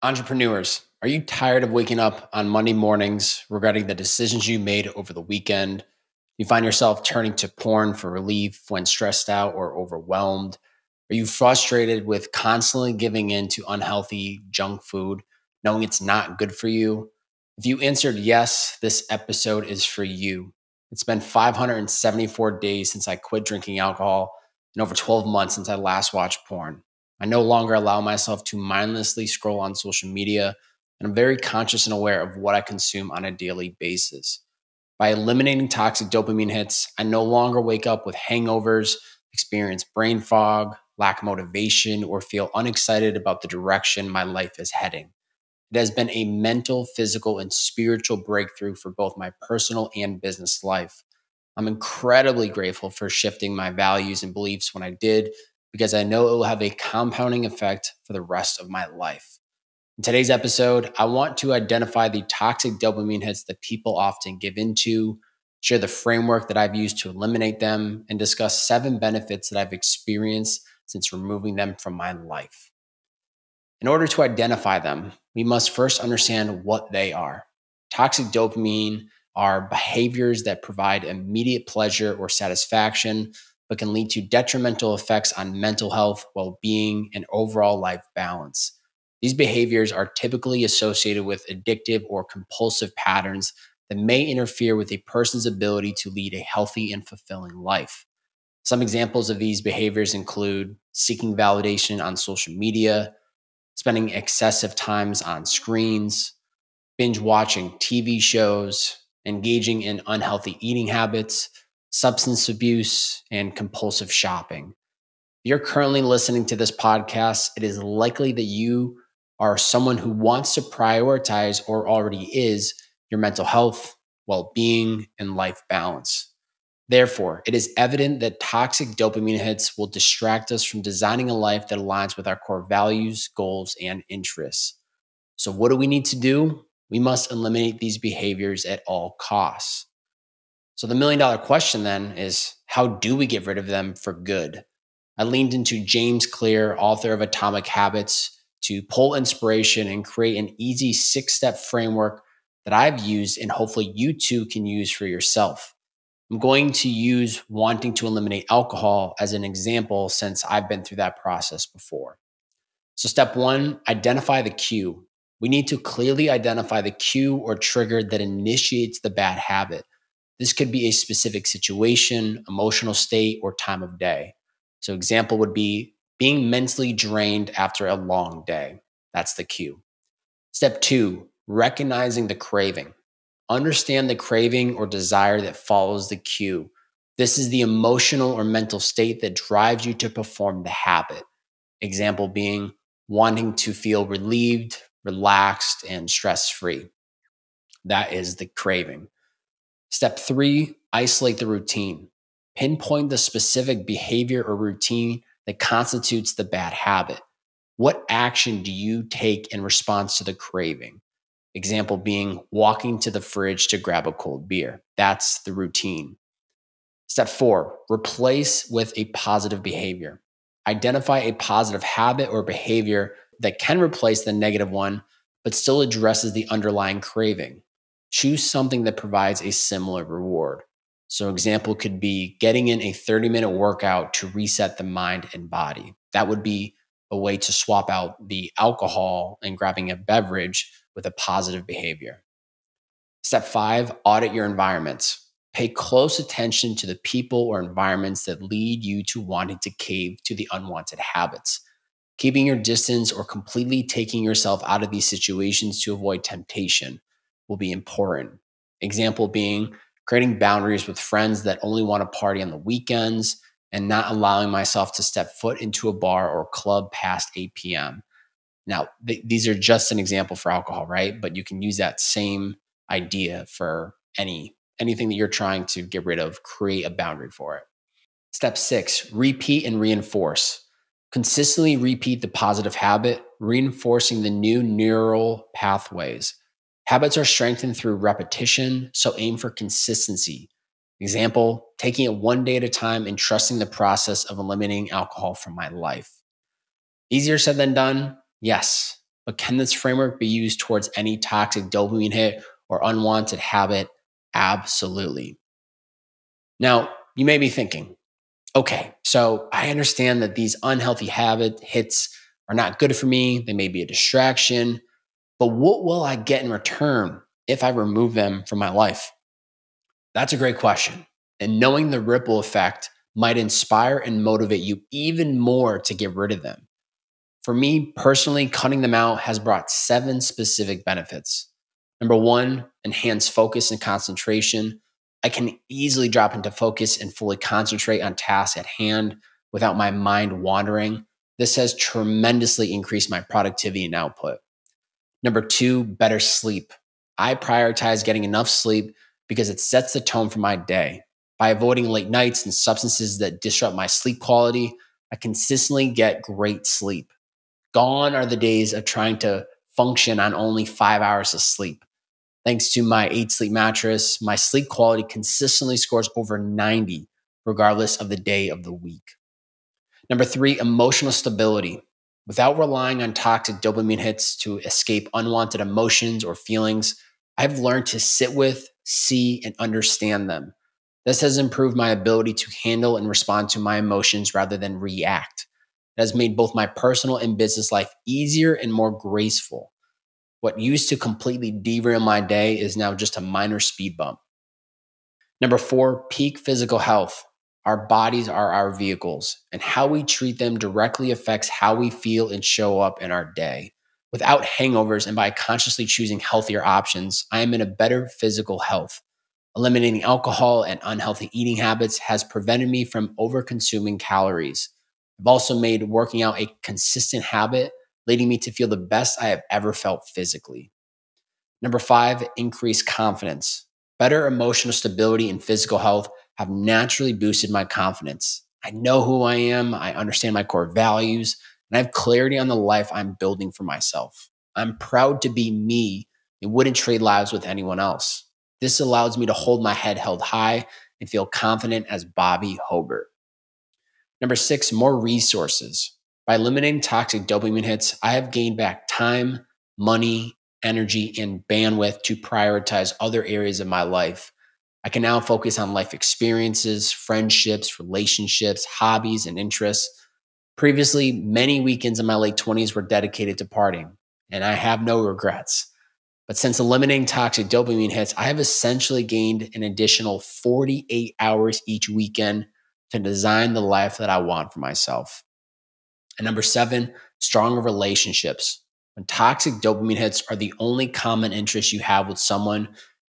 Entrepreneurs, are you tired of waking up on Monday mornings regretting the decisions you made over the weekend? You find yourself turning to porn for relief when stressed out or overwhelmed? Are you frustrated with constantly giving in to unhealthy junk food, knowing it's not good for you? If you answered yes, this episode is for you. It's been 574 days since I quit drinking alcohol and over 12 months since I last watched porn. I no longer allow myself to mindlessly scroll on social media, and I'm very conscious and aware of what I consume on a daily basis. By eliminating toxic dopamine hits, I no longer wake up with hangovers, experience brain fog, lack motivation, or feel unexcited about the direction my life is heading. It has been a mental, physical, and spiritual breakthrough for both my personal and business life. I'm incredibly grateful for shifting my values and beliefs when I did, because I know it will have a compounding effect for the rest of my life. In today's episode, I want to identify the toxic dopamine hits that people often give into, share the framework that I've used to eliminate them, and discuss 7 benefits that I've experienced since removing them from my life. In order to identify them, we must first understand what they are. Toxic dopamine are behaviors that provide immediate pleasure or satisfaction, but can lead to detrimental effects on mental health, well-being, and overall life balance. These behaviors are typically associated with addictive or compulsive patterns that may interfere with a person's ability to lead a healthy and fulfilling life. Some examples of these behaviors include seeking validation on social media, spending excessive times on screens, binge watching TV shows, engaging in unhealthy eating habits, substance abuse, and compulsive shopping. If you're currently listening to this podcast, it is likely that you are someone who wants to prioritize, or already is, your mental health, well being, and life balance. Therefore, it is evident that toxic dopamine hits will distract us from designing a life that aligns with our core values, goals, and interests. So, what do we need to do? We must eliminate these behaviors at all costs. So, the $1,000,000 question then is, how do we get rid of them for good? I leaned into James Clear, author of Atomic Habits, to pull inspiration and create an easy 6-step framework that I've used and hopefully you too can use for yourself. I'm going to use wanting to eliminate alcohol as an example since I've been through that process before. So, step 1, identify the cue. We need to clearly identify the cue or trigger that initiates the bad habit. This could be a specific situation, emotional state, or time of day. So, example would be being mentally drained after a long day. That's the cue. Step 2, recognizing the craving. Understand the craving or desire that follows the cue. This is the emotional or mental state that drives you to perform the habit. Example being wanting to feel relieved, relaxed, and stress-free. That is the craving. Step 3, isolate the routine. Pinpoint the specific behavior or routine that constitutes the bad habit. What action do you take in response to the craving? Example being walking to the fridge to grab a cold beer. That's the routine. Step 4, replace with a positive behavior. Identify a positive habit or behavior that can replace the negative one, but still addresses the underlying craving. Choose something that provides a similar reward. So, example could be getting in a 30-minute workout to reset the mind and body. That would be a way to swap out the alcohol and grabbing a beverage with a positive behavior. Step 5, audit your environments. Pay close attention to the people or environments that lead you to wanting to cave to the unwanted habits. Keeping your distance or completely taking yourself out of these situations to avoid temptation will be important. Example being creating boundaries with friends that only want to party on the weekends and not allowing myself to step foot into a bar or club past 8 p.m. Now, these are just an example for alcohol, right? But you can use that same idea for anything that you're trying to get rid of, create a boundary for it. Step 6, repeat and reinforce. Consistently repeat the positive habit, reinforcing the new neural pathways. Habits are strengthened through repetition, so aim for consistency. Example, taking it one day at a time and trusting the process of eliminating alcohol from my life. Easier said than done? Yes. but can this framework be used towards any toxic dopamine hit or unwanted habit? Absolutely. Now, you may be thinking, okay, so I understand that these unhealthy habit hits are not good for me. They may be a distraction, but what will I get in return if I remove them from my life? That's a great question. And knowing the ripple effect might inspire and motivate you even more to get rid of them. For me personally, cutting them out has brought 7 specific benefits. Number one, enhanced focus and concentration. I can easily drop into focus and fully concentrate on tasks at hand without my mind wandering. This has tremendously increased my productivity and output. Number two, better sleep. I prioritize getting enough sleep because it sets the tone for my day. By avoiding late nights and substances that disrupt my sleep quality, I consistently get great sleep. Gone are the days of trying to function on only 5 hours of sleep. Thanks to my 8 sleep mattress, my sleep quality consistently scores over 90, regardless of the day of the week. Number three, emotional stability. Without relying on toxic dopamine hits to escape unwanted emotions or feelings, I've learned to sit with, see, and understand them. This has improved my ability to handle and respond to my emotions rather than react. It has made both my personal and business life easier and more graceful. What used to completely derail my day is now just a minor speed bump. Number four, peak physical health. Our bodies are our vehicles, and how we treat them directly affects how we feel and show up in our day. Without hangovers and by consciously choosing healthier options, I am in a better physical health. Eliminating alcohol and unhealthy eating habits has prevented me from over-consuming calories. I've also made working out a consistent habit, leading me to feel the best I have ever felt physically. Number five, increased confidence. Better emotional stability and physical health have naturally boosted my confidence. I know who I am, I understand my core values, and I have clarity on the life I'm building for myself. I'm proud to be me and wouldn't trade lives with anyone else. This allows me to hold my head held high and feel confident as Bobby Hobert. Number six, more resources. By eliminating toxic dopamine hits, I have gained back time, money, energy, and bandwidth to prioritize other areas of my life. I can now focus on life experiences, friendships, relationships, hobbies, and interests. Previously, many weekends in my late 20s were dedicated to partying, and I have no regrets. But since eliminating toxic dopamine hits, I have essentially gained an additional 48 hours each weekend to design the life that I want for myself. And number seven, stronger relationships. When toxic dopamine hits are the only common interest you have with someone,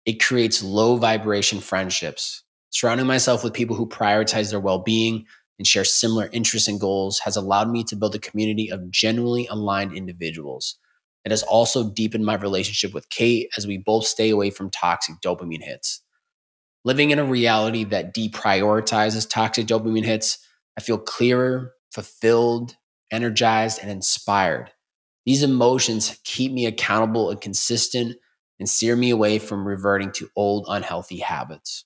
it creates low vibration friendships. Surrounding myself with people who prioritize their well being and share similar interests and goals has allowed me to build a community of genuinely aligned individuals. It has also deepened my relationship with Kate as we both stay away from toxic dopamine hits. Living in a reality that deprioritizes toxic dopamine hits, I feel clearer, fulfilled, energized, and inspired. These emotions keep me accountable and consistent and steer me away from reverting to old unhealthy habits.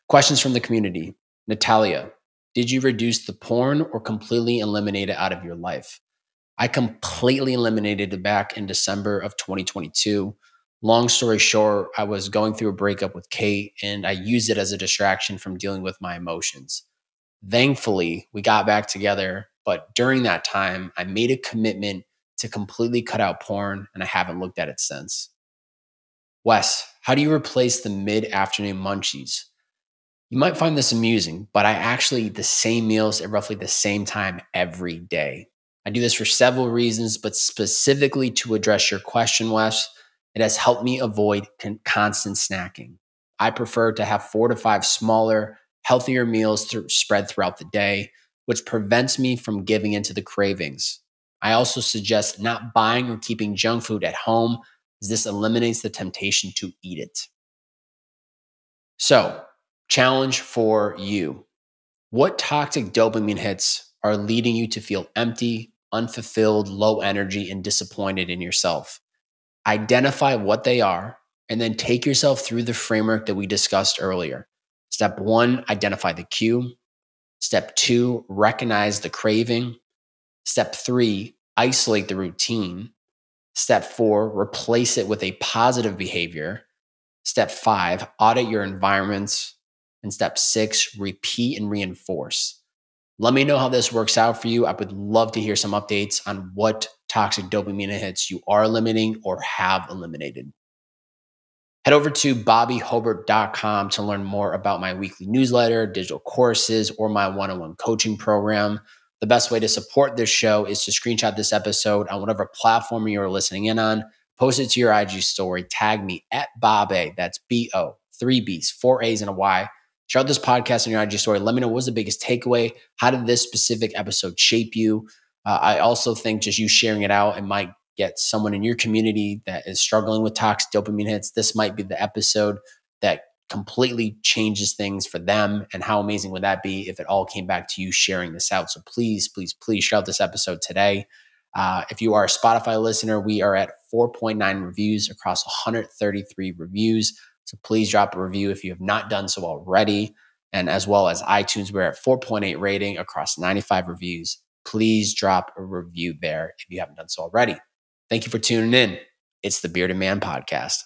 Questions from the community. Natalia, did you reduce the porn or completely eliminate it out of your life? I completely eliminated it back in December of 2022. Long story short, I was going through a breakup with Kate and I used it as a distraction from dealing with my emotions. Thankfully, we got back together, but during that time, I made a commitment to completely cut out porn and I haven't looked at it since. Wes, how do you replace the mid afternoon munchies? You might find this amusing, but I actually eat the same meals at roughly the same time every day. I do this for several reasons, but specifically to address your question, Wes, it has helped me avoid constant snacking. I prefer to have 4 to 5 smaller, healthier meals spread throughout the day, which prevents me from giving into the cravings. I also suggest not buying or keeping junk food at home, as this eliminates the temptation to eat it. So, challenge for you. What toxic dopamine hits are leading you to feel empty, unfulfilled, low energy, and disappointed in yourself? Identify what they are and then take yourself through the framework that we discussed earlier. Step one, identify the cue. Step two, recognize the craving. Step three, isolate the routine. Step 4, replace it with a positive behavior. Step 5, audit your environments. And step 6, repeat and reinforce. Let me know how this works out for you. I would love to hear some updates on what toxic dopamine hits you are eliminating or have eliminated. Head over to bobbyhobert.com to learn more about my weekly newsletter, digital courses, or my one-on-one coaching program. The best way to support this show is to screenshot this episode on whatever platform you're listening in on, post it to your IG story, tag me at Bob A. That's B-O, 3 B's, 4 A's, and a Y. Share this podcast on your IG story. Let me know what was the biggest takeaway. How did this specific episode shape you? I also think just you sharing it out, it might get someone in your community that is struggling with toxic dopamine hits. This might be the episode that completely changes things for them. And how amazing would that be if it all came back to you sharing this out? So please, please, please share out this episode today. If you are a Spotify listener, we are at 4.9 reviews across 133 reviews. So please drop a review if you have not done so already. And as well as iTunes, we're at 4.8 rating across 95 reviews. Please drop a review there if you haven't done so already. Thank you for tuning in. It's the Bearded Man Podcast.